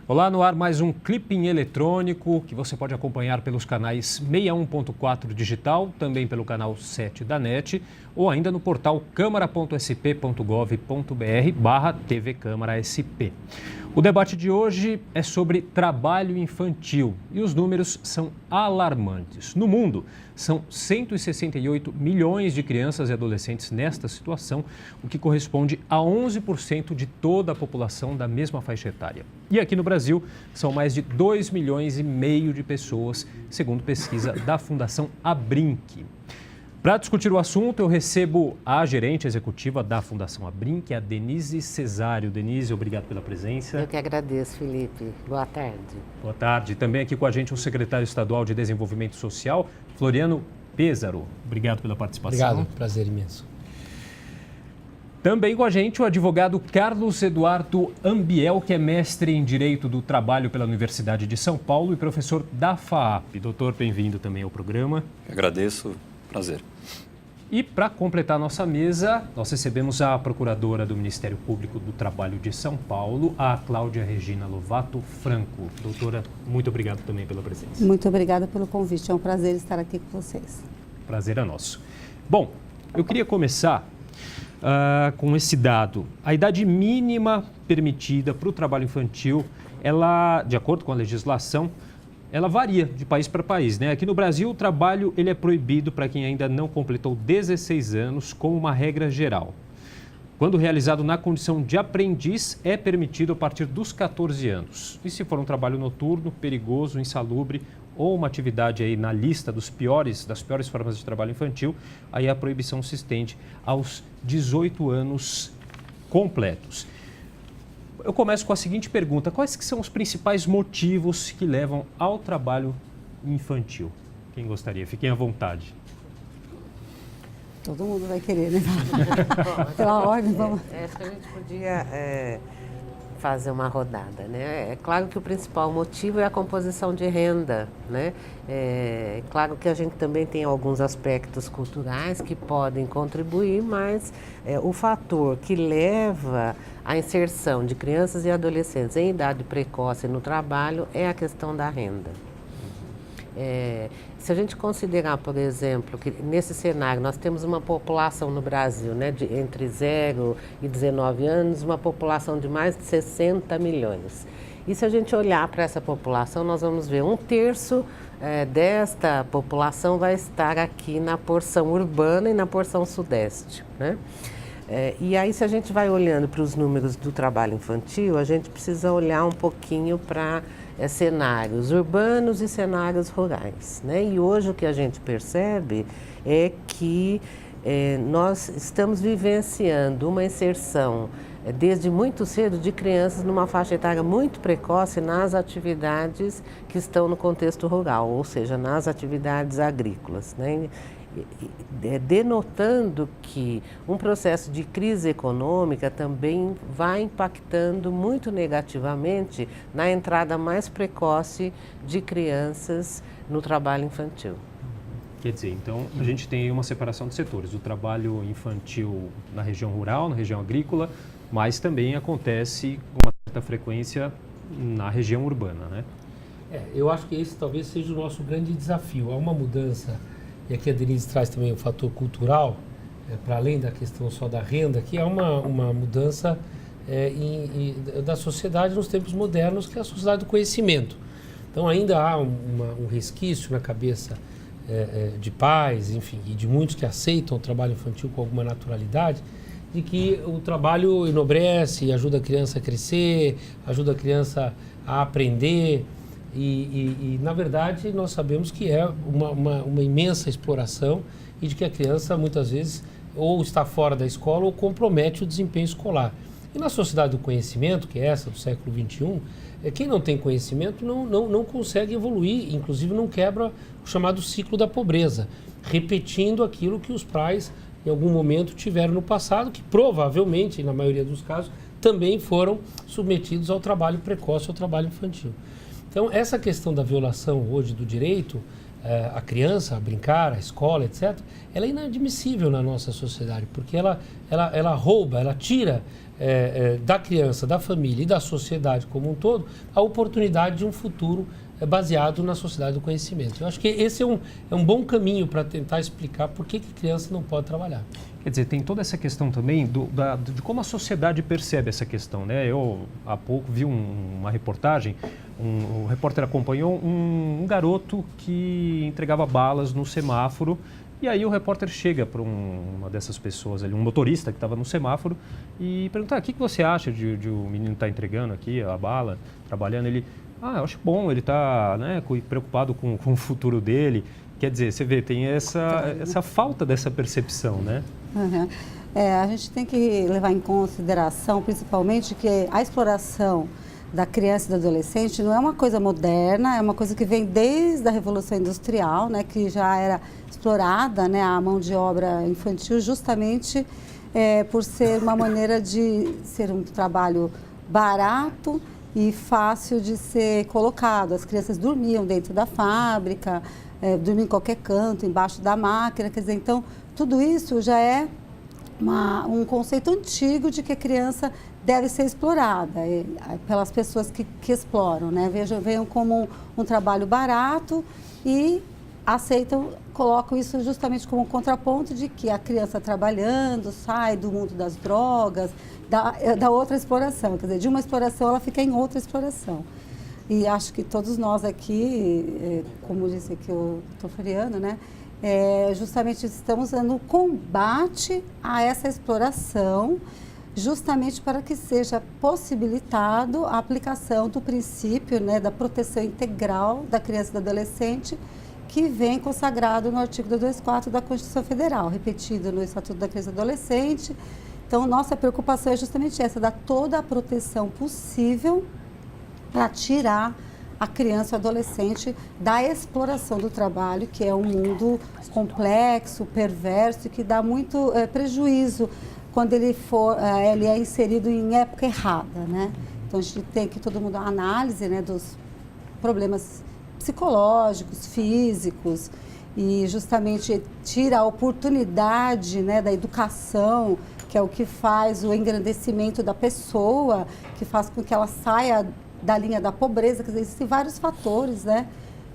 Olá, no ar mais um Clipping Eletrônico que você pode acompanhar pelos canais 61.4 Digital, também pelo canal 7 da NET ou ainda no portal câmara.sp.gov.br/TV Câmara SP. O debate de hoje é sobre trabalho infantil e os números são alarmantes. No mundo, são 168 milhões de crianças e adolescentes nesta situação, o que corresponde a 11% de toda a população da mesma faixa etária. E aqui no Brasil, são mais de 2,5 milhões de pessoas, segundo pesquisa da Fundação Abrinq. Para discutir o assunto, eu recebo a gerente executiva da Fundação Abrinq, a Denise Cesário. Denise, obrigado pela presença. Eu que agradeço, Felipe. Boa tarde. Boa tarde. Também aqui com a gente o secretário estadual de Desenvolvimento Social, Floriano Pêsaro. Obrigado pela participação. Obrigado, prazer imenso. Também com a gente o advogado Carlos Eduardo Ambiel, que é mestre em Direito do Trabalho pela Universidade de São Paulo e professor da FAAP. Doutor, bem-vindo também ao programa. Agradeço, prazer. E para completar a nossa mesa, nós recebemos a procuradora do Ministério Público do Trabalho de São Paulo, a Cláudia Regina Lovato Franco. Doutora, muito obrigado também pela presença. Muito obrigada pelo convite, é um prazer estar aqui com vocês. Prazer é nosso. Bom, eu queria começar com esse dado. A idade mínima permitida para o trabalho infantil, ela, de acordo com a legislação, ela varia de país para país, né? Aqui no Brasil, o trabalho ele é proibido para quem ainda não completou 16 anos, como uma regra geral. Quando realizado na condição de aprendiz, é permitido a partir dos 14 anos. E se for um trabalho noturno, perigoso, insalubre ou uma atividade aí na lista das piores formas de trabalho infantil, aí a proibição se estende aos 18 anos completos. Eu começo com a seguinte pergunta: quais que são os principais motivos que levam ao trabalho infantil? Quem gostaria? Fiquem à vontade. Todo mundo vai querer, né? Pela ordem, vamos. Acho que a gente podia fazer uma rodada, né? É claro que o principal motivo é a composição de renda, né? É claro que a gente também tem alguns aspectos culturais que podem contribuir, mas o fator que leva à inserção de crianças e adolescentes em idade precoce no trabalho é a questão da renda. Se a gente considerar, por exemplo, que nesse cenário nós temos uma população no Brasil, né, entre 0 e 19 anos, uma população de mais de 60 milhões. E se a gente olhar para essa população, nós vamos ver 1/3 desta população vai estar aqui na porção urbana e na porção sudeste, né? E aí, se a gente vai olhando para os números do trabalho infantil, a gente precisa olhar um pouquinho para cenários urbanos e cenários rurais, né? E hoje o que a gente percebe é que nós estamos vivenciando uma inserção desde muito cedo de crianças numa faixa etária muito precoce nas atividades que estão no contexto rural, ou seja, nas atividades agrícolas, né? Denotando que um processo de crise econômica também vai impactando muito negativamente na entrada mais precoce de crianças no trabalho infantil. Quer dizer, então a gente tem uma separação de setores, o trabalho infantil na região rural, na região agrícola, mas também acontece com uma certa frequência na região urbana, né? Eu acho que esse talvez seja o nosso grande desafio. Há uma mudança, e aqui a Denise traz também o fator cultural, para além da questão só da renda, que é uma mudança da sociedade nos tempos modernos, que é a sociedade do conhecimento. Então ainda há um resquício na cabeça de pais, enfim, e de muitos que aceitam o trabalho infantil com alguma naturalidade, de que o trabalho enobrece, ajuda a criança a crescer, ajuda a criança a aprender. E na verdade, nós sabemos que é uma imensa exploração e de que a criança, muitas vezes, ou está fora da escola ou compromete o desempenho escolar. E na sociedade do conhecimento, que é essa do século XXI, quem não tem conhecimento não consegue evoluir, inclusive não quebra o chamado ciclo da pobreza, repetindo aquilo que os pais, em algum momento, tiveram no passado, que provavelmente, na maioria dos casos, também foram submetidos ao trabalho precoce, ao trabalho infantil. Então, essa questão da violação hoje do direito a criança a brincar, a escola, etc., ela é inadmissível na nossa sociedade, porque ela rouba, ela tira da criança, da família e da sociedade como um todo a oportunidade de um futuro baseado na sociedade do conhecimento. Eu acho que esse é um bom caminho para tentar explicar por que criança não pode trabalhar. Quer dizer, tem toda essa questão também de como a sociedade percebe essa questão, né? Eu, há pouco, vi uma reportagem, o repórter acompanhou um garoto que entregava balas no semáforo, e aí o repórter chega para uma dessas pessoas ali, um motorista que estava no semáforo, e pergunta: o que você acha de o menino estar entregando aqui a bala, trabalhando? Ele: eu acho bom, ele está, né, preocupado com o futuro dele. Quer dizer, você vê, tem essa falta dessa percepção, né? Uhum. A gente tem que levar em consideração, principalmente, que a exploração da criança e do adolescente não é uma coisa moderna, é uma coisa que vem desde a Revolução Industrial, né, que já era explorada, né, a mão de obra infantil, justamente por ser uma maneira de ser um trabalho barato e fácil de ser colocado. As crianças dormiam dentro da fábrica, dormiam em qualquer canto, embaixo da máquina, quer dizer, então, tudo isso já é um conceito antigo de que a criança deve ser explorada pelas pessoas que exploram, né? Vejam como um trabalho barato e aceitam, colocam isso justamente como um contraponto de que a criança trabalhando sai do mundo das drogas, da outra exploração, quer dizer, de uma exploração ela fica em outra exploração. E acho que todos nós aqui, como disse aqui o Dr. Floriano, né, justamente estamos no combate a essa exploração, justamente para que seja possibilitado a aplicação do princípio, né, da proteção integral da criança e do adolescente, que vem consagrado no artigo 224 da Constituição Federal, repetido no Estatuto da Criança e do Adolescente. Então, nossa preocupação é justamente essa, dar toda a proteção possível para tirar a criança e o adolescente da exploração do trabalho, que é um mundo complexo, perverso e que dá muito prejuízo quando ele é inserido em época errada, né? Então, a gente tem que todo mundo a análise, né, dos problemas psicológicos, físicos, e justamente tira a oportunidade, né, da educação, que é o que faz o engrandecimento da pessoa, que faz com que ela saia da linha da pobreza. Quer dizer, existem vários fatores, né,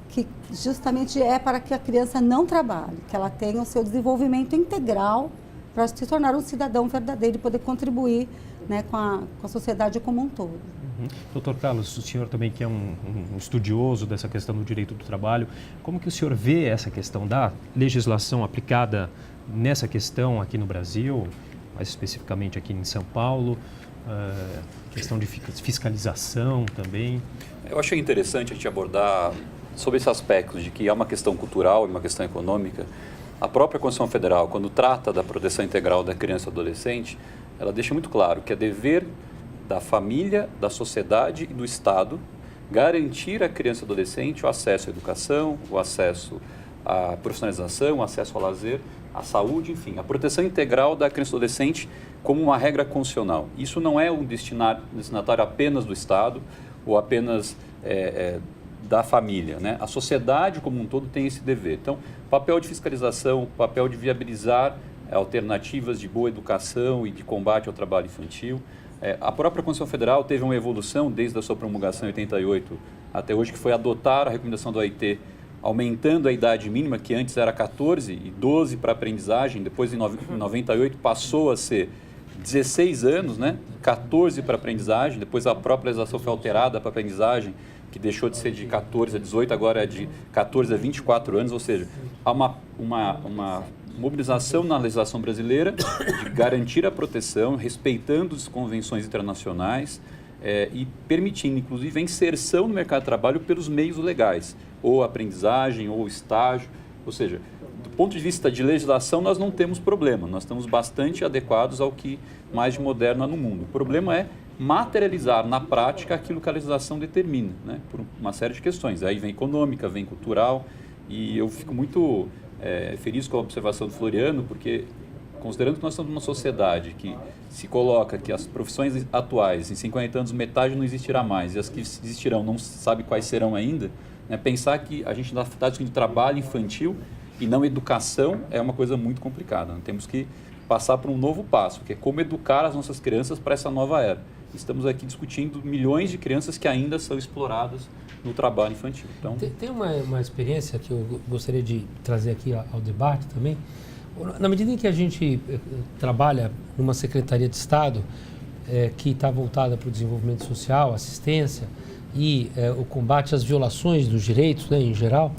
que justamente é para que a criança não trabalhe, que ela tenha o seu desenvolvimento integral para se tornar um cidadão verdadeiro e poder contribuir, né, com a sociedade como um todo. Doutor Carlos, o senhor também que é um estudioso dessa questão do direito do trabalho, como que o senhor vê essa questão da legislação aplicada nessa questão aqui no Brasil, mais especificamente aqui em São Paulo, questão de fiscalização também? Eu achei interessante a gente abordar sobre esse aspecto de que é uma questão cultural e uma questão econômica. A própria Constituição Federal, quando trata da proteção integral da criança e do adolescente, ela deixa muito claro que é dever da família, da sociedade e do Estado garantir à criança e ao adolescente o acesso à educação, o acesso à profissionalização, o acesso ao lazer, à saúde, enfim, a proteção integral da criança e do adolescente como uma regra constitucional. Isso não é um destinatário apenas do Estado ou apenas da família, né? A sociedade como um todo tem esse dever. Então, papel de fiscalização, papel de viabilizar alternativas de boa educação e de combate ao trabalho infantil. A própria Constituição Federal teve uma evolução desde a sua promulgação em 88 até hoje, que foi adotar a recomendação do OIT, aumentando a idade mínima, que antes era 14 e 12 para aprendizagem, depois em 98 passou a ser 16 anos, né? 14 para aprendizagem, depois a própria legislação foi alterada para aprendizagem, que deixou de ser de 14 a 18, agora é de 14 a 24 anos, ou seja, há uma mobilização na legislação brasileira de garantir a proteção, respeitando as convenções internacionais e permitindo, inclusive, a inserção no mercado de trabalho pelos meios legais, ou aprendizagem, ou estágio. Ou seja, do ponto de vista de legislação, nós não temos problema, nós estamos bastante adequados ao que mais de moderno há no mundo. O problema é materializar na prática aquilo que a legislação determina, né, por uma série de questões. Aí vem econômica, vem cultural, e eu fico muito feliz com a observação do Floriano, porque considerando que nós estamos numa sociedade que se coloca que as profissões atuais, em 50 anos, metade não existirá mais, e as que existirão não se sabe quais serão ainda, Né? Pensar que a gente está discutindo de trabalho infantil e não educação é uma coisa muito complicada. Né? Temos que passar por um novo passo, que é como educar as nossas crianças para essa nova era. Estamos aqui discutindo milhões de crianças que ainda são exploradas no trabalho infantil. Então, tem uma experiência que eu gostaria de trazer aqui ao debate também. Na medida em que a gente trabalha numa Secretaria de Estado que está voltada para o desenvolvimento social, assistência e o combate às violações dos direitos, né, em geral,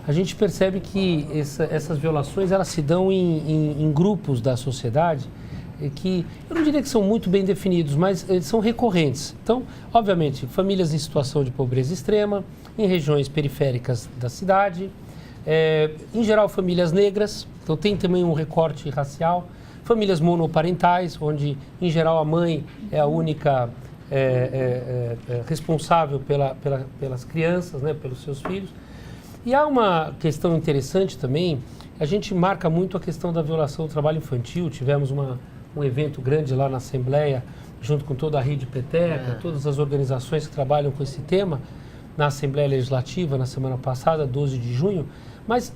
a gente percebe que essas violações elas se dão em grupos da sociedade que eu não diria que são muito bem definidos, mas eles são recorrentes. Então, obviamente, famílias em situação de pobreza extrema, em regiões periféricas da cidade, em geral famílias negras, então tem também um recorte racial, famílias monoparentais, onde em geral a mãe é a única responsável pelas crianças, né, pelos seus filhos. E há uma questão interessante também, a gente marca muito a questão da violação do trabalho infantil. Tivemos um evento grande lá na Assembleia, junto com toda a Rede Peteca, todas as organizações que trabalham com esse tema, na Assembleia Legislativa, na semana passada, 12 de junho. Mas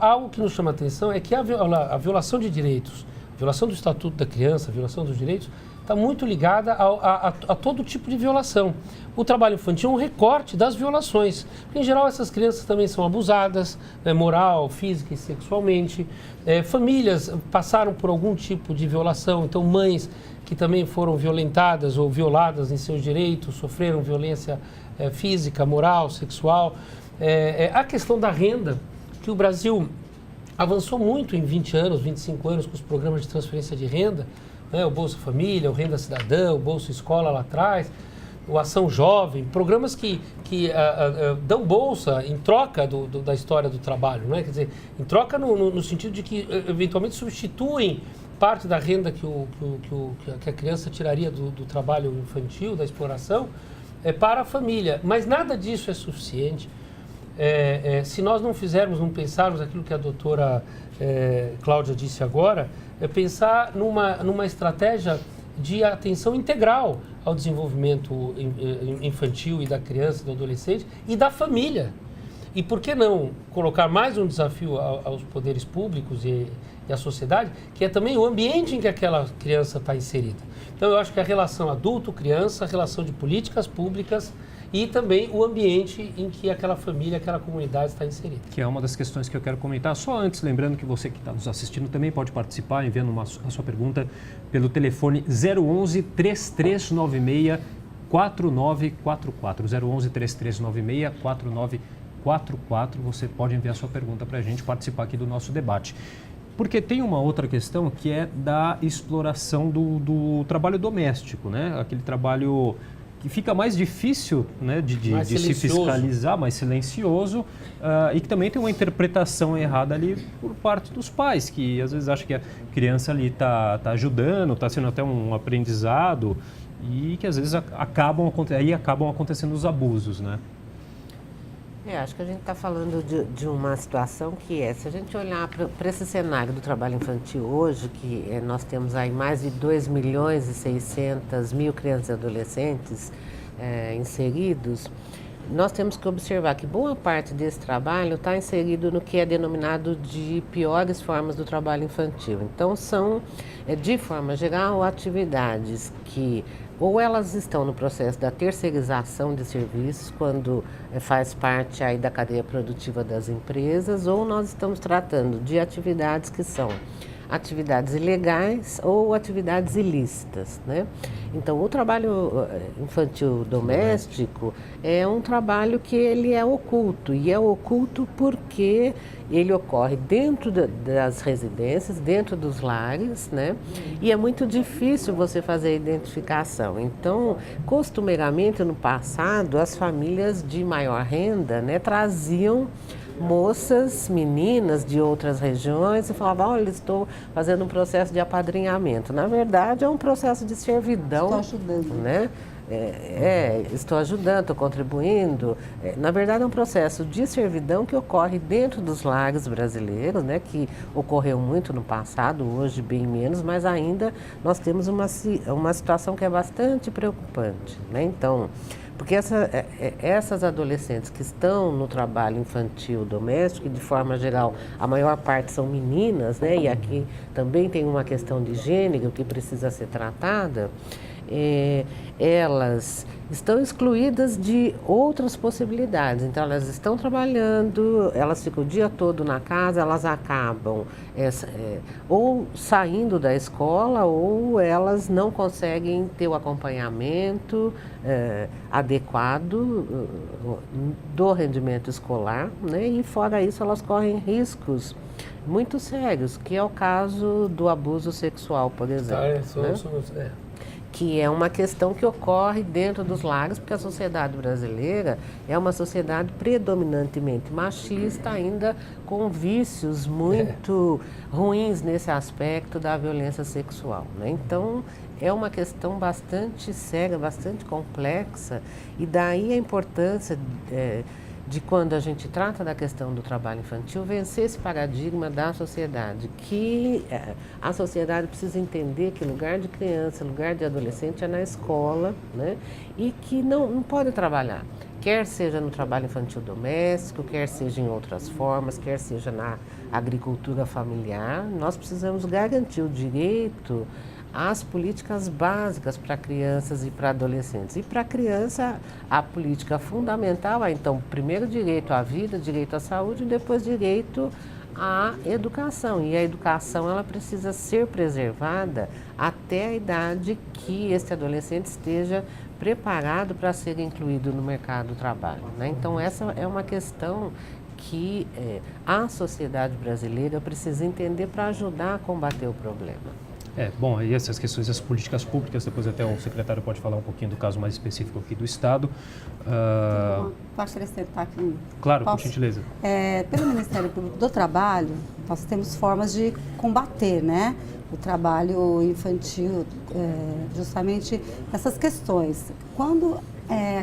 algo que nos chama a atenção é que a violação de direitos, a violação do Estatuto da Criança, a violação dos direitos, está muito ligada a todo tipo de violação. O trabalho infantil é um recorte das violações. Porque, em geral, essas crianças também são abusadas, né, moral, física e sexualmente. Famílias passaram por algum tipo de violação, então mães que também foram violentadas ou violadas em seus direitos, sofreram violência física, moral, sexual. A questão da renda, que o Brasil avançou muito em 20 anos, 25 anos com os programas de transferência de renda, né, o Bolsa Família, o Renda Cidadã, o Bolsa Escola lá atrás, o Ação Jovem, programas que dão bolsa em troca da história do trabalho, né? Quer dizer, em troca no sentido de que eventualmente substituem parte da renda que a criança tiraria do trabalho infantil, da exploração, para a família. Mas nada disso é suficiente. Se nós não pensarmos aquilo que a doutora Cláudia disse agora, pensar numa estratégia de atenção integral ao desenvolvimento infantil e da criança, do adolescente e da família. E por que não colocar mais um desafio aos poderes públicos e à sociedade, que é também o ambiente em que aquela criança está inserida. Então, eu acho que a relação adulto-criança, a relação de políticas públicas e também o ambiente em que aquela família, aquela comunidade está inserida. Que é uma das questões que eu quero comentar. Só antes, lembrando que você que está nos assistindo também pode participar enviando a sua pergunta pelo telefone 011 3396 4944. 011 3396 4944. Você pode enviar sua pergunta para a gente participar aqui do nosso debate. Porque tem uma outra questão que é da exploração do trabalho doméstico, né? Aquele trabalho que fica mais difícil, né, de se fiscalizar, mais silencioso, e que também tem uma interpretação errada ali por parte dos pais, que às vezes acham que a criança ali está ajudando, está sendo até um aprendizado, e que às vezes acabam acontecendo os abusos, né? Acho que a gente está falando de uma situação que se a gente olhar para esse cenário do trabalho infantil hoje, que nós temos aí mais de 2.600.000 crianças e adolescentes inseridos, nós temos que observar que boa parte desse trabalho está inserido no que é denominado de piores formas do trabalho infantil. Então, são, de forma geral, atividades que ou elas estão no processo da terceirização de serviços, quando faz parte aí da cadeia produtiva das empresas, ou nós estamos tratando de atividades que são atividades ilegais ou atividades ilícitas, né? Então, o trabalho infantil doméstico é um trabalho que ele é oculto, e é oculto porque ele ocorre dentro das residências, dentro dos lares, né? E é muito difícil você fazer a identificação. Então, costumeiramente, no passado, as famílias de maior renda, né, traziam moças, meninas de outras regiões e falavam, olha, estou fazendo um processo de apadrinhamento. Na verdade, é um processo de servidão, né? estou ajudando, estou contribuindo. Na verdade, é um processo de servidão que ocorre dentro dos lares brasileiros, né, que ocorreu muito no passado, hoje bem menos, mas ainda nós temos uma situação que é bastante preocupante, né? Então, porque essas adolescentes que estão no trabalho infantil doméstico, e de forma geral a maior parte são meninas, né? E aqui também tem uma questão de gênero que precisa ser tratada, elas estão excluídas de outras possibilidades. Então, elas estão trabalhando, elas ficam o dia todo na casa, elas acabam ou saindo da escola, ou elas não conseguem ter o acompanhamento adequado do rendimento escolar, né? E fora isso, elas correm riscos muito sérios, que é o caso do abuso sexual, por exemplo. Que é uma questão que ocorre dentro dos lares, porque a sociedade brasileira é uma sociedade predominantemente machista, ainda com vícios muito ruins nesse aspecto da violência sexual, né? Então, é uma questão bastante séria, bastante complexa, e daí a importância de quando a gente trata da questão do trabalho infantil, vencer esse paradigma da sociedade, que a sociedade precisa entender que lugar de criança, lugar de adolescente é na escola, né? E que não pode trabalhar, quer seja no trabalho infantil doméstico, quer seja em outras formas, quer seja na agricultura familiar. Nós precisamos garantir o direito às políticas básicas para crianças e para adolescentes. E para a criança, a política fundamental é, então, primeiro direito à vida, direito à saúde e depois direito à educação. E a educação, ela precisa ser preservada até a idade que esse adolescente esteja preparado para ser incluído no mercado do trabalho, né? Então, essa é uma questão que a sociedade brasileira precisa entender para ajudar a combater o problema. Bom, e essas questões das políticas públicas, depois até o secretário pode falar um pouquinho do caso mais específico aqui do Estado. Posso acrescentar aqui? Claro, por gentileza. Pelo Ministério Público do Trabalho, nós temos formas de combater, né, o trabalho infantil, justamente essas questões. Quando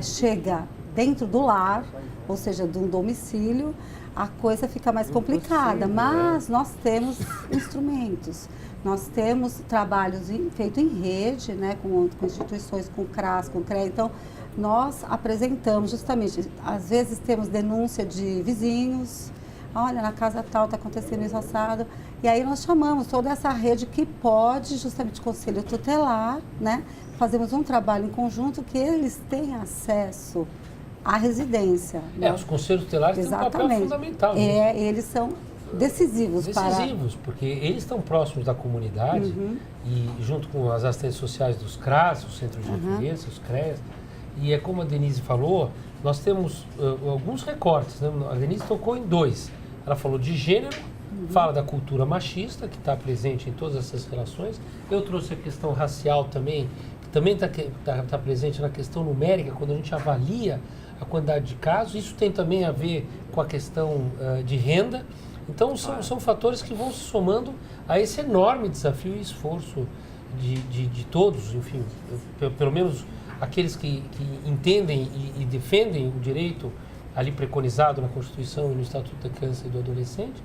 chega dentro do lar, ou seja, de um domicílio, a coisa fica mais complicada, mas nós temos instrumentos. Nós temos trabalhos feitos em rede, né, com instituições, com CRAS, com CREA. Então, nós apresentamos justamente, às vezes temos denúncia de vizinhos, olha, na casa tal está acontecendo isso assado. E aí nós chamamos toda essa rede que pode, justamente conselho tutelar, né, fazemos um trabalho em conjunto que eles têm acesso à residência. Né? Os conselhos tutelares têm um papel fundamental. Eles são decisivos, porque eles estão próximos da comunidade e junto com as assistências sociais dos CRAS, os centros de referência, os CREAS, e é como a Denise falou, nós temos alguns recortes, né? A Denise tocou em 2, ela falou de gênero, fala da cultura machista, que está presente em todas essas relações, eu trouxe a questão racial também, que também está presente na questão numérica, quando a gente avalia a quantidade de casos, isso tem também a ver com a questão de renda. Então, são fatores que vão se somando a esse enorme desafio e esforço de todos, enfim, pelo menos aqueles que entendem e defendem o direito ali preconizado na Constituição e no Estatuto da Criança e do Adolescente,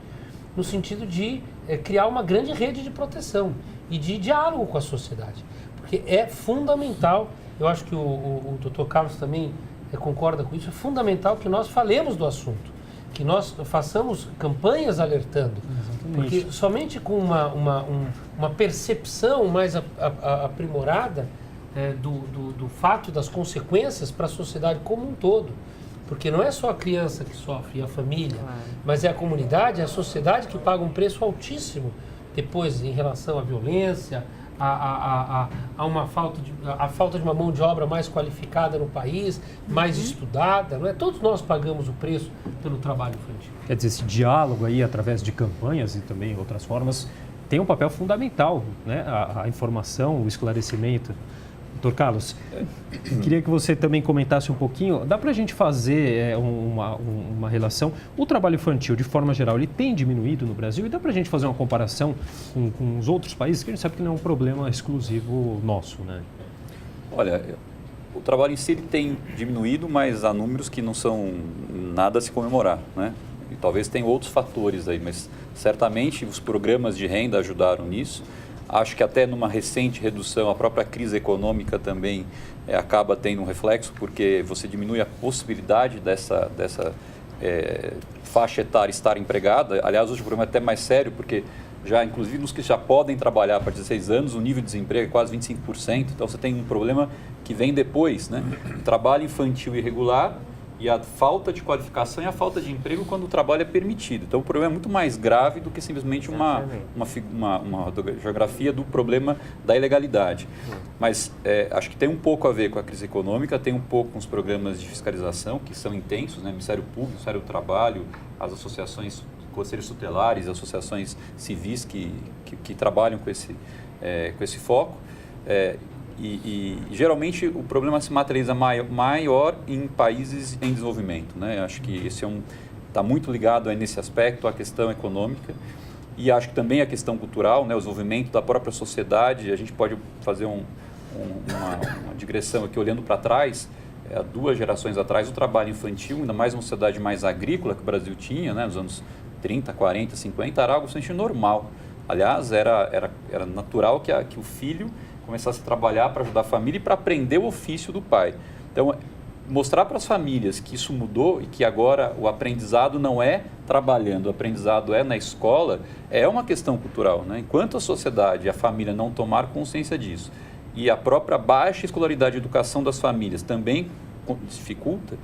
no sentido de criar uma grande rede de proteção e de diálogo com a sociedade. Porque é fundamental, eu acho que o Dr. Carlos também concorda com isso, é fundamental que nós falemos do assunto, que nós façamos campanhas alertando. Exatamente. Porque somente com uma percepção mais aprimorada do fato das consequências para a sociedade como um todo, porque não é só a criança que sofre e a família, mas é a comunidade, é a sociedade que paga um preço altíssimo depois em relação à violência, a falta de uma mão de obra mais qualificada no país, mais estudada, não é? Todos nós pagamos o preço pelo trabalho infantil. Quer dizer, esse diálogo aí, através de campanhas e também outras formas, tem um papel fundamental, né? A informação, o esclarecimento. Doutor Carlos, queria que você também comentasse um pouquinho, dá para a gente fazer uma relação, o trabalho infantil, de forma geral, ele tem diminuído no Brasil e dá para a gente fazer uma comparação com os outros países, que a gente sabe que não é um problema exclusivo nosso, né? Olha, o trabalho em si ele tem diminuído, mas há números que não são nada a se comemorar, né? E talvez tenha outros fatores aí, mas certamente os programas de renda ajudaram nisso. Acho que até numa recente redução, a própria crise econômica também acaba tendo um reflexo, porque você diminui a possibilidade dessa faixa etária estar empregada. Aliás, hoje o problema é até mais sério, porque já, inclusive, nos que já podem trabalhar a partir de 16 anos, o nível de desemprego é quase 25%. Então, você tem um problema que vem depois, né? O trabalho infantil irregular e a falta de qualificação e a falta de emprego quando o trabalho é permitido. Então, o problema é muito mais grave do que simplesmente uma geografia do problema da ilegalidade. Mas acho que tem um pouco a ver com a crise econômica, tem um pouco com os programas de fiscalização, que são intensos, né? Ministério Público, Ministério do Trabalho, as associações, conselhos tutelares, associações civis que trabalham com esse foco. E geralmente o problema se materializa maior em países em desenvolvimento, né? Acho que esse está muito ligado aí nesse aspecto à questão econômica e acho que também a questão cultural, né? O desenvolvimento da própria sociedade. A gente pode fazer uma digressão aqui olhando para trás. Há 2 gerações atrás, o trabalho infantil, ainda mais uma sociedade mais agrícola que o Brasil tinha, né? Nos anos 30, 40, 50, era algo bastante normal. Aliás, era natural que o filho começasse a trabalhar para ajudar a família e para aprender o ofício do pai. Então, mostrar para as famílias que isso mudou e que agora o aprendizado não é trabalhando, o aprendizado é na escola, é uma questão cultural, né? Enquanto a sociedade e a família não tomar consciência disso e a própria baixa escolaridade e educação das famílias também dificulta,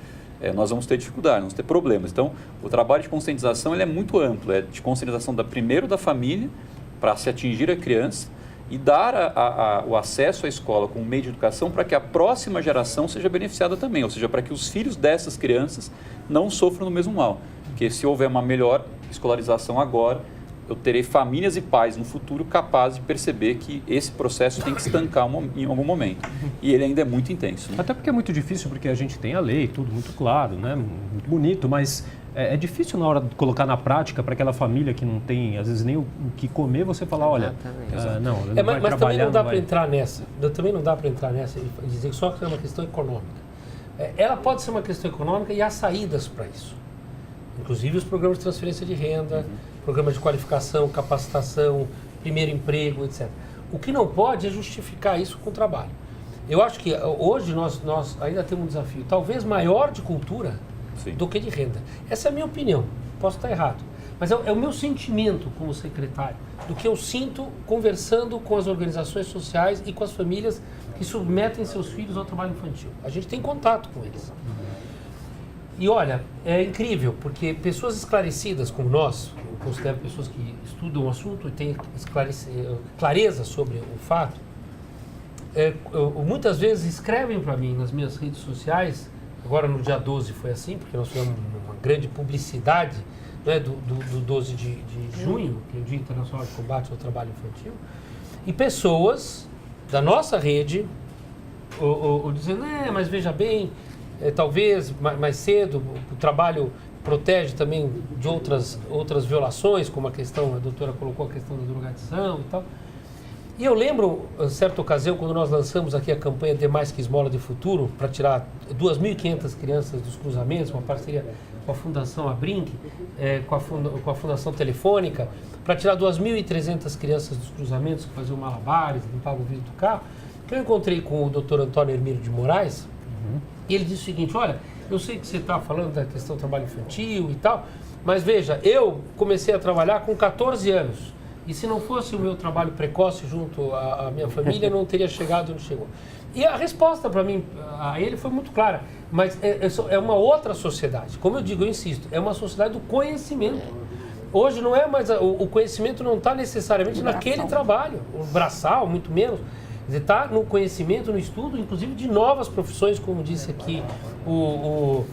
nós vamos ter dificuldade, vamos ter problemas. Então, o trabalho de conscientização ele é muito amplo, é de conscientização primeiro da família, para se atingir a criança, e dar o acesso à escola como meio de educação para que a próxima geração seja beneficiada também, ou seja, para que os filhos dessas crianças não sofram do mesmo mal. Porque se houver uma melhor escolarização agora, eu terei famílias e pais no futuro capazes de perceber que esse processo tem que estancar em algum momento. E ele ainda é muito intenso, né? Até porque é muito difícil, porque a gente tem a lei, tudo muito claro, né? Muito bonito, mas é difícil na hora de colocar na prática para aquela família que não tem, às vezes, nem o que comer, você falar, olha, não, ele vai mas também não dá para vai... entrar nessa. Também não dá para entrar nessa e dizer que só que é uma questão econômica. Ela pode ser uma questão econômica e há saídas para isso. Inclusive os programas de transferência de renda, programas de qualificação, capacitação, primeiro emprego, etc. O que não pode é justificar isso com trabalho. Eu acho que hoje nós ainda temos um desafio, talvez maior de cultura do que de renda. Essa é a minha opinião, posso estar errado. Mas é o meu sentimento como secretário, do que eu sinto conversando com as organizações sociais e com as famílias que submetem seus filhos ao trabalho infantil. A gente tem contato com eles. E olha, é incrível, porque pessoas esclarecidas como nós, eu considero pessoas que estudam o assunto e têm clareza sobre o fato, muitas vezes escrevem para mim nas minhas redes sociais. Agora no dia 12 foi assim, porque nós fizemos uma grande publicidade, né, do 12 de junho, que é o Dia Internacional de Combate ao Trabalho Infantil, e pessoas da nossa rede dizendo, mas veja bem, talvez mais cedo o trabalho protege também de outras violações, como a questão, a doutora colocou a questão da drogadição e tal. E eu lembro, em certa ocasião, quando nós lançamos aqui a campanha De Mais Que Esmola de Futuro, para tirar 2.500 crianças dos cruzamentos, uma parceria com a Fundação Abrinq, com a Fundação Telefônica, para tirar 2.300 crianças dos cruzamentos que faziam malabares, limpavam o vidro do carro, que eu encontrei com o Dr. Antônio Hermílio de Moraes, e ele disse o seguinte, olha, eu sei que você está falando da questão do trabalho infantil e tal, mas veja, eu comecei a trabalhar com 14 anos. E se não fosse o meu trabalho precoce junto à minha família, não teria chegado onde chegou. E a resposta para mim, a ele, foi muito clara. Mas é uma outra sociedade. Como eu digo, eu insisto, é uma sociedade do conhecimento. Hoje não é mais... O conhecimento não está necessariamente naquele trabalho. O braçal, muito menos. Está no conhecimento, no estudo, inclusive de novas profissões, como disse aqui o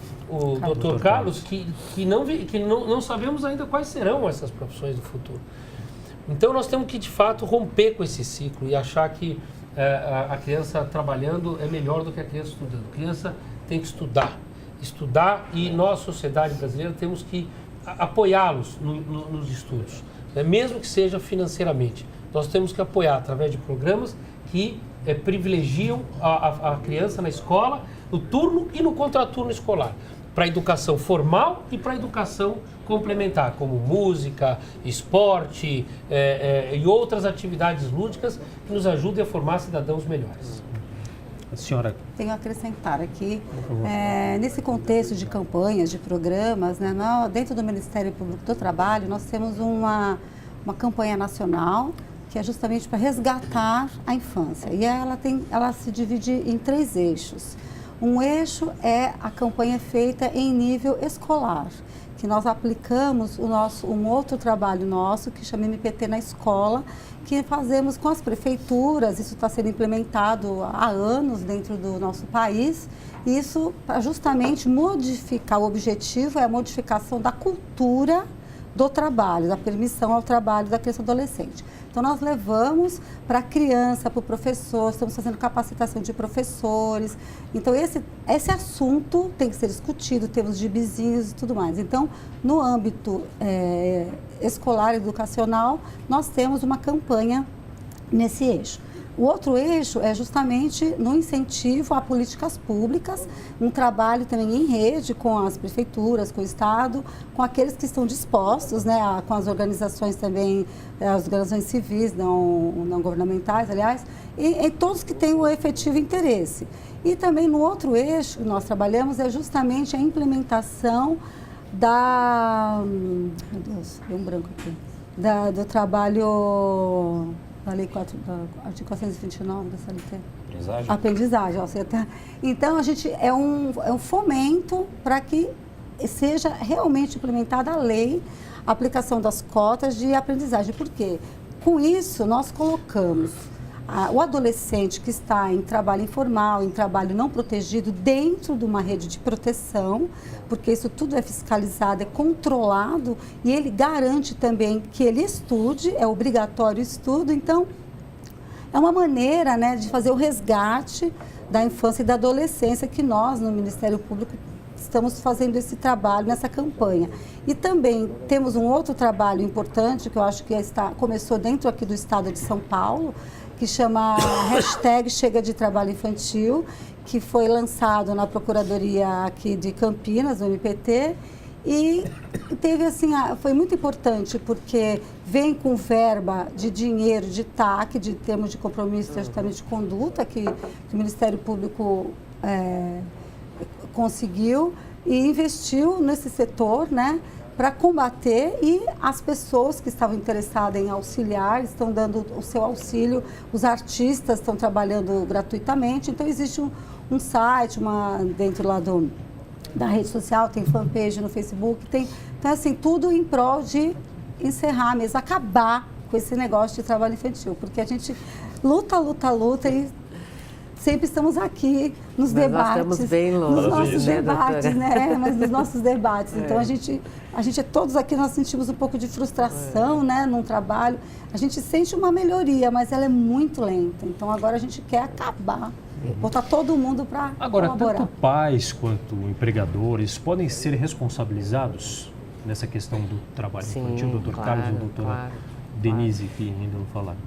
Dr. Carlos, que não sabemos ainda quais serão essas profissões do futuro. Então nós temos que, de fato, romper com esse ciclo e achar que a criança trabalhando é melhor do que a criança estudando. A criança tem que estudar e nós, sociedade brasileira, temos que apoiá-los nos estudos, né? Mesmo que seja financeiramente. Nós temos que apoiar através de programas que privilegiam a criança na escola, no turno e no contraturno escolar, para a educação formal e para a educação complementar, como música, esporte e outras atividades lúdicas que nos ajudem a formar cidadãos melhores. A senhora... Tenho a acrescentar aqui, nesse contexto de campanhas, de programas, né, dentro do Ministério Público do Trabalho, nós temos uma campanha nacional que é justamente para resgatar a infância. E ela se divide em 3 eixos. Um eixo é a campanha feita em nível escolar, que nós aplicamos um outro trabalho nosso, que chama MPT na Escola, que fazemos com as prefeituras. Isso está sendo implementado há anos dentro do nosso país. Isso para justamente modificar, o objetivo é a modificação da cultura do trabalho, da permissão ao trabalho da criança e adolescente. Então, nós levamos para a criança, para o professor, estamos fazendo capacitação de professores. Então, esse assunto tem que ser discutido, temos gibizinhos e tudo mais. Então, no âmbito escolar, educacional, nós temos uma campanha nesse eixo. O outro eixo é justamente no incentivo a políticas públicas, um trabalho também em rede com as prefeituras, com o Estado, com aqueles que estão dispostos, né, com as organizações também, as organizações civis, não governamentais, aliás, e todos que têm o efetivo interesse. E também no outro eixo que nós trabalhamos é justamente a implementação meu Deus, deu um branco aqui, do trabalho... da Lei 4, da artigo 429 da CLT. Aprendizagem. Então, a gente é um fomento para que seja realmente implementada a lei, a aplicação das cotas de aprendizagem. Por quê? Com isso, nós colocamos o adolescente que está em trabalho informal, em trabalho não protegido, dentro de uma rede de proteção, porque isso tudo é fiscalizado, é controlado, e ele garante também que ele estude, é obrigatório o estudo. Então, é uma maneira, né, de fazer o resgate da infância e da adolescência que nós, no Ministério Público, estamos fazendo esse trabalho nessa campanha. E também temos um outro trabalho importante, que eu acho que começou dentro aqui do estado de São Paulo, que chama #Chega de Trabalho Infantil, que foi lançado na Procuradoria aqui de Campinas, do MPT, e teve assim, foi muito importante, porque vem com verba de dinheiro, de TAC, de termos de compromisso de ajustamento de conduta, que o Ministério Público conseguiu e investiu nesse setor, né, para combater, e as pessoas que estavam interessadas em auxiliar estão dando o seu auxílio, os artistas estão trabalhando gratuitamente. Então, existe um site, dentro lá da rede social, tem fanpage no Facebook, então, assim, tudo em prol de encerrar mesmo, acabar com esse negócio de trabalho infantil, porque a gente luta e sempre estamos aqui nos debates. Nós estamos bem longe, nos nossos debates, doutora? né? Mas nos nossos debates. Então, a gente todos aqui, nós sentimos um pouco de frustração, né? Num trabalho. A gente sente uma melhoria, mas ela é muito lenta. Então, agora a gente quer acabar, botar todo mundo para colaborar. Agora, tanto pais quanto empregadores podem ser responsabilizados nessa questão do trabalho infantil, doutor Carlos e doutora Denise, que ainda não falaram.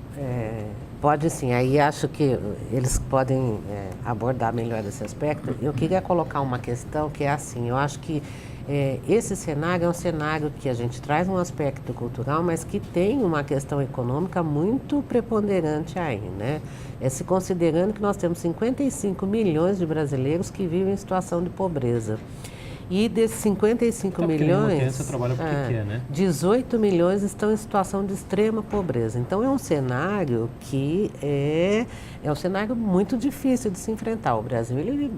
Pode sim, aí acho que eles podem abordar melhor esse aspecto. Eu queria colocar uma questão que é assim, eu acho que esse cenário é um cenário que a gente traz um aspecto cultural, mas que tem uma questão econômica muito preponderante aí, né? Se considerando que nós temos 55 milhões de brasileiros que vivem em situação de pobreza. E desses 55 milhões, trabalha porque quer, né? 18 milhões estão em situação de extrema pobreza. Então, é um cenário que é um cenário muito difícil de se enfrentar. O Brasil ele,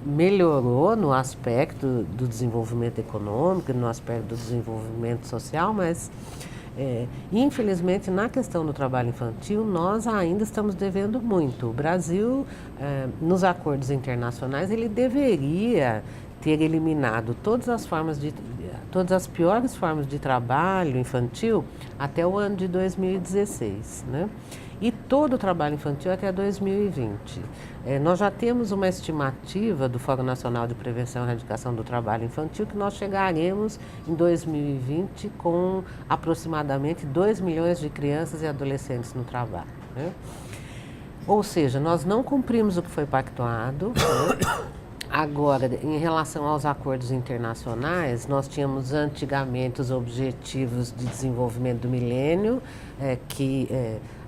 melhorou no aspecto do desenvolvimento econômico, no aspecto do desenvolvimento social, mas, infelizmente, na questão do trabalho infantil, nós ainda estamos devendo muito. O Brasil, nos acordos internacionais, ele deveria ter eliminado todas as piores formas de trabalho infantil até o ano de 2016, né? E todo o trabalho infantil até 2020. Nós já temos uma estimativa do Fórum Nacional de Prevenção e Erradicação do Trabalho Infantil que nós chegaremos em 2020 com aproximadamente 2 milhões de crianças e adolescentes no trabalho, né? Ou seja, nós não cumprimos o que foi pactuado, né? Agora, em relação aos acordos internacionais, nós tínhamos antigamente os Objetivos de Desenvolvimento do Milênio, que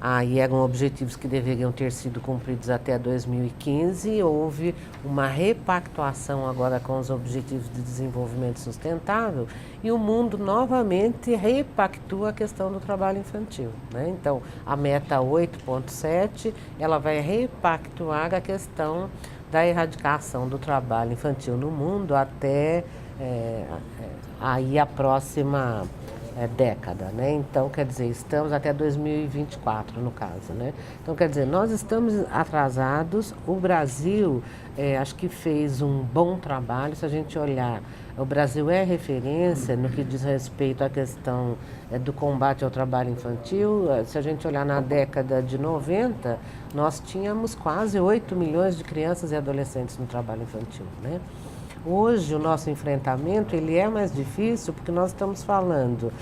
aí eram objetivos que deveriam ter sido cumpridos até 2015. Houve uma repactuação agora com os Objetivos de Desenvolvimento Sustentável e o mundo novamente repactua a questão do trabalho infantil, né? Então, a meta 8.7, ela vai repactuar a questão da erradicação do trabalho infantil no mundo até aí a próxima década, né? Então, quer dizer, estamos até 2024, no caso, né? Então, quer dizer, nós estamos atrasados. O Brasil, acho que fez um bom trabalho. Se a gente olhar, o Brasil é referência no que diz respeito à questão do combate ao trabalho infantil. Se a gente olhar na década de 90, nós tínhamos quase 8 milhões de crianças e adolescentes no trabalho infantil, né? Hoje, o nosso enfrentamento ele é mais difícil porque nós estamos falando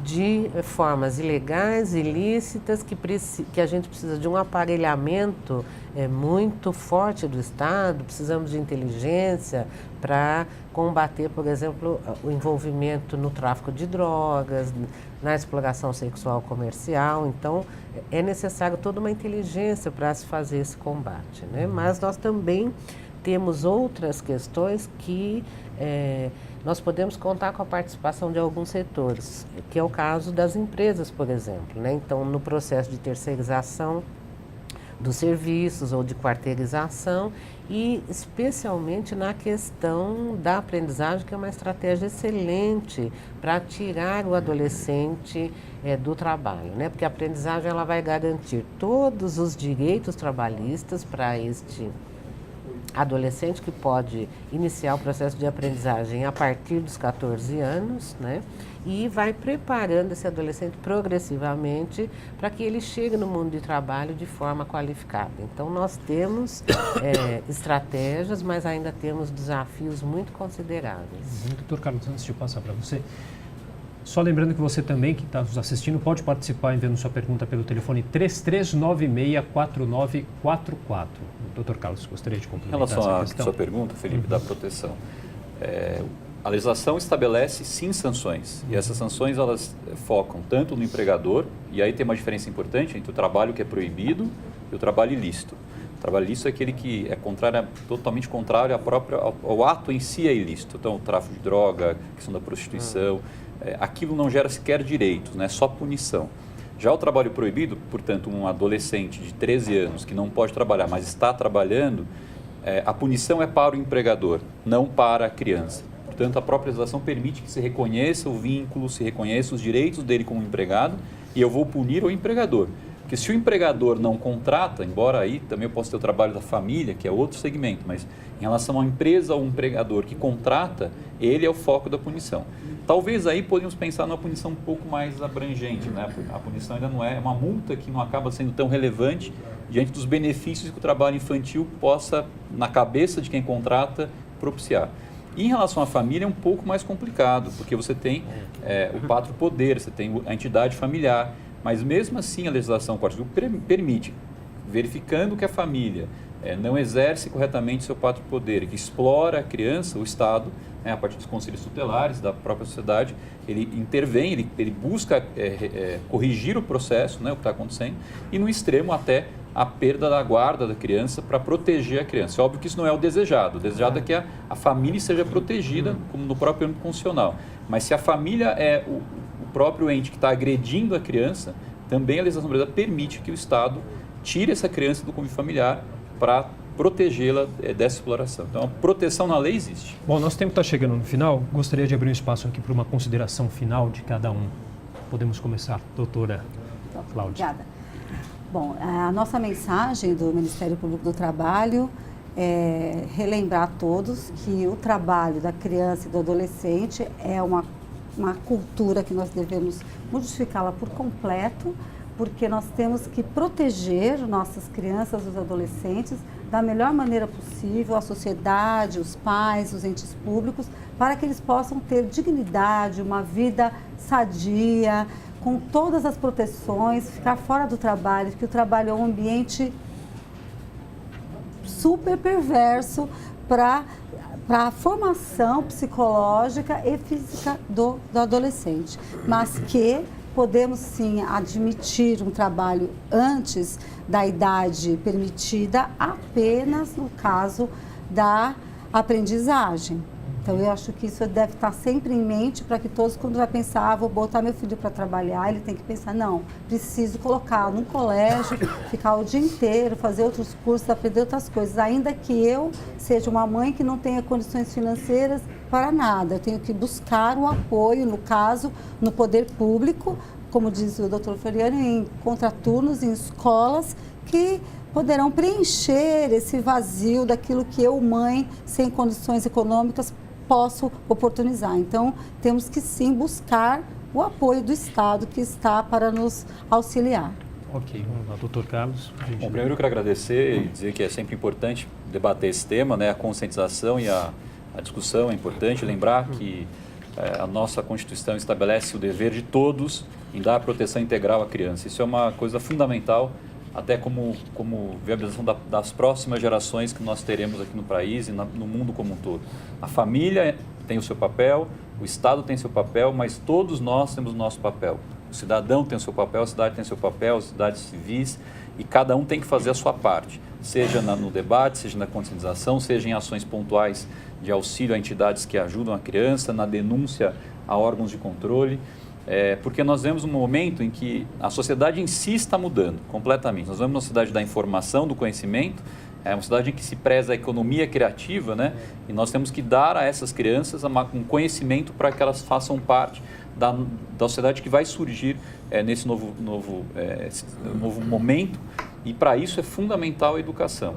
de formas ilegais, ilícitas, que a gente precisa de um aparelhamento muito forte do Estado, precisamos de inteligência para combater, por exemplo, o envolvimento no tráfico de drogas, na exploração sexual comercial. Então, é necessário toda uma inteligência para se fazer esse combate, né? Mas nós também temos outras questões que nós podemos contar com a participação de alguns setores, que é o caso das empresas, por exemplo, né? Então, no processo de terceirização dos serviços ou de quarteirização e especialmente na questão da aprendizagem, que é uma estratégia excelente para tirar o adolescente do trabalho, né? Porque a aprendizagem ela vai garantir todos os direitos trabalhistas para este adolescente, que pode iniciar o processo de aprendizagem a partir dos 14 anos, né? E vai preparando esse adolescente progressivamente para que ele chegue no mundo de trabalho de forma qualificada. Então, nós temos estratégias, mas ainda temos desafios muito consideráveis. Doutor Carlos, antes de passar para você, só lembrando que você também, que está nos assistindo, pode participar enviando sua pergunta pelo telefone 3396-4944. Doutor Carlos, gostaria de complementar essa questão? Em relação à sua pergunta, Felipe, da proteção, a legislação estabelece sim sanções, e essas sanções elas focam tanto no empregador, e aí tem uma diferença importante entre o trabalho que é proibido e o trabalho ilícito. O trabalho ilícito é aquele que é totalmente contrário ao ato em si é ilícito. Então, o tráfico de droga, a questão da prostituição, aquilo não gera sequer direitos, né? Só punição. Já o trabalho proibido, portanto, um adolescente de 13 anos que não pode trabalhar, mas está trabalhando, a punição é para o empregador, não para a criança. Portanto, a própria legislação permite que se reconheça o vínculo, se reconheça os direitos dele como empregado, e eu vou punir o empregador. Porque se o empregador não contrata, embora aí também eu possa ter o trabalho da família, que é outro segmento, mas em relação à empresa ou ao empregador que contrata, ele é o foco da punição. Talvez aí podemos pensar numa punição um pouco mais abrangente, né? A punição ainda não é uma multa que não acaba sendo tão relevante diante dos benefícios que o trabalho infantil possa, na cabeça de quem contrata, propiciar. E em relação à família é um pouco mais complicado, porque você tem o pátrio poder, você tem a entidade familiar, mas mesmo assim a legislação permite, verificando que a família não exerce corretamente seu pátrio poder, que explora a criança, o Estado, a partir dos conselhos tutelares da própria sociedade, ele intervém, ele busca corrigir o processo, né, o que está acontecendo, e no extremo até a perda da guarda da criança para proteger a criança. É óbvio que isso não é o desejado é que a família seja protegida, como no próprio âmbito constitucional. Mas se a família é o próprio ente que está agredindo a criança, também a legislação brasileira permite que o Estado tire essa criança do convívio familiar para protegê-la dessa exploração. Então, a proteção na lei existe. Bom, nosso tempo está chegando no final. Gostaria de abrir um espaço aqui para uma consideração final de cada um. Podemos começar, doutora Cláudia. Obrigada. Bom, a nossa mensagem do Ministério Público do Trabalho é relembrar a todos que o trabalho da criança e do adolescente é uma cultura que nós devemos modificá-la por completo, porque nós temos que proteger nossas crianças e os adolescentes da melhor maneira possível, a sociedade, os pais, os entes públicos, para que eles possam ter dignidade, uma vida sadia, com todas as proteções, ficar fora do trabalho, porque o trabalho é um ambiente super perverso para a formação psicológica e física do adolescente, mas que podemos sim admitir um trabalho antes da idade permitida apenas no caso da aprendizagem. Então, eu acho que isso deve estar sempre em mente para que todos, quando vai pensar, vou botar meu filho para trabalhar, ele tem que pensar, não, preciso colocar num colégio, ficar o dia inteiro, fazer outros cursos, aprender outras coisas, ainda que eu seja uma mãe que não tenha condições financeiras para nada. Eu tenho que buscar o apoio, no caso, no poder público, como diz o doutor Floriano, em contraturnos, em escolas que poderão preencher esse vazio daquilo que eu, mãe, sem condições econômicas, posso oportunizar. Então, temos que sim buscar o apoio do Estado que está para nos auxiliar. Ok, vamos lá, doutor Carlos. Bom, primeiro eu quero agradecer e dizer que é sempre importante debater esse tema, né? A conscientização e a discussão é importante. Lembrar que a nossa Constituição estabelece o dever de todos em dar proteção integral à criança. Isso é uma coisa fundamental, até como viabilização das próximas gerações que nós teremos aqui no país e no mundo como um todo. A família tem o seu papel, o Estado tem seu papel, mas todos nós temos o nosso papel. O cidadão tem o seu papel, a cidade tem o seu papel, as cidades civis, e cada um tem que fazer a sua parte, seja no debate, seja na conscientização, seja em ações pontuais de auxílio a entidades que ajudam a criança, na denúncia a órgãos de controle. Porque nós vemos um momento em que a sociedade em si está mudando completamente. Nós vemos uma sociedade da informação, do conhecimento, uma sociedade em que se preza a economia criativa, né? E nós temos que dar a essas crianças um conhecimento para que elas façam parte da sociedade que vai surgir nesse novo momento. E para isso é fundamental a educação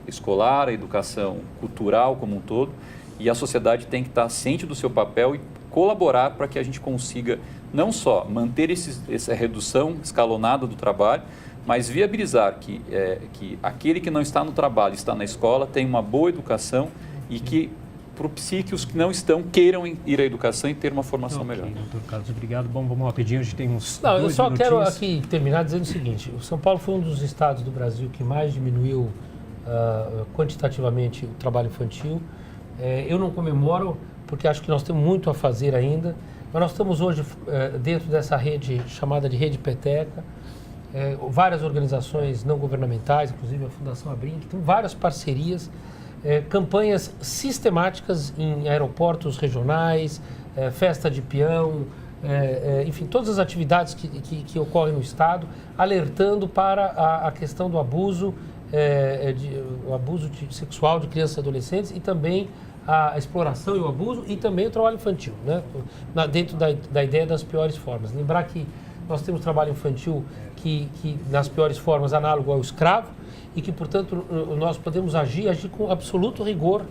escolar, a educação cultural como um todo. E a sociedade tem que estar ciente do seu papel e colaborar para que a gente consiga não só manter essa redução escalonada do trabalho, mas viabilizar que aquele que não está no trabalho, está na escola, tenha uma boa educação e que propicie que os que não estão queiram ir à educação e ter uma formação melhor. Doutor Carlos, obrigado. Bom, vamos rapidinho, a gente tem uns eu só minutinhos. quero aqui terminar dizendo o seguinte: o São Paulo foi um dos estados do Brasil que mais diminuiu quantitativamente o trabalho infantil. Eu não comemoro, porque acho que nós temos muito a fazer ainda, mas nós estamos hoje dentro dessa rede chamada de Rede Peteca, várias organizações não governamentais, inclusive a Fundação Abrinq, tem várias parcerias, campanhas sistemáticas em aeroportos regionais, festa de peão, enfim, todas as atividades que ocorrem no Estado, alertando para a questão do abuso, o abuso sexual de crianças e adolescentes e também a exploração e o abuso e também o trabalho infantil, né? Dentro da ideia das piores formas. Lembrar que nós temos trabalho infantil que nas piores formas análogo ao escravo e que, portanto, nós podemos agir com absoluto rigor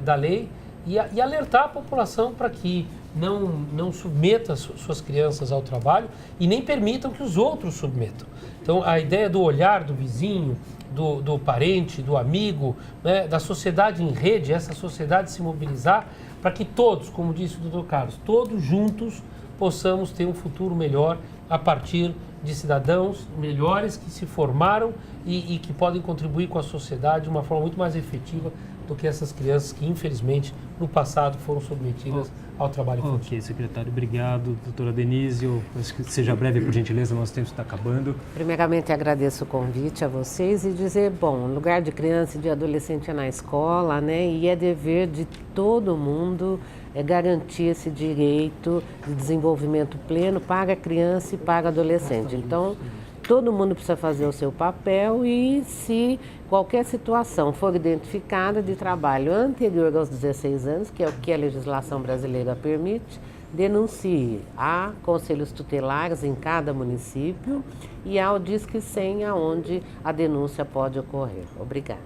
da lei e alertar a população para que não submeta suas crianças ao trabalho e nem permitam que os outros submetam. Então, a ideia do olhar do vizinho, do parente, do amigo, né, da sociedade em rede, essa sociedade se mobilizar para que todos, como disse o doutor Carlos, todos juntos possamos ter um futuro melhor a partir de cidadãos melhores que se formaram e que podem contribuir com a sociedade de uma forma muito mais efetiva do que essas crianças que, infelizmente, no passado foram submetidas ao trabalho infantil. Ok, secretário, obrigado. Doutora Denise, eu acho que seja breve, por gentileza, nosso tempo está acabando. Primeiramente, agradeço o convite a vocês e dizer, bom, lugar de criança e de adolescente é na escola, né? E é dever de todo mundo garantir esse direito de desenvolvimento pleno para a criança e para o adolescente. Então, todo mundo precisa fazer o seu papel e, se qualquer situação for identificada de trabalho anterior aos 16 anos, que é o que a legislação brasileira permite, denuncie a conselhos tutelares em cada município e ao Disque 100, onde a denúncia pode ocorrer. Obrigada.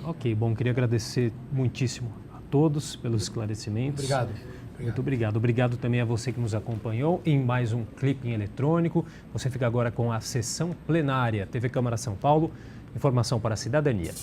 Ok, bom, queria agradecer muitíssimo a todos pelos esclarecimentos. Obrigado. Muito obrigado. Obrigado também a você que nos acompanhou em mais um Clipping Eletrônico. Você fica agora com a sessão plenária. TV Câmara São Paulo, informação para a cidadania.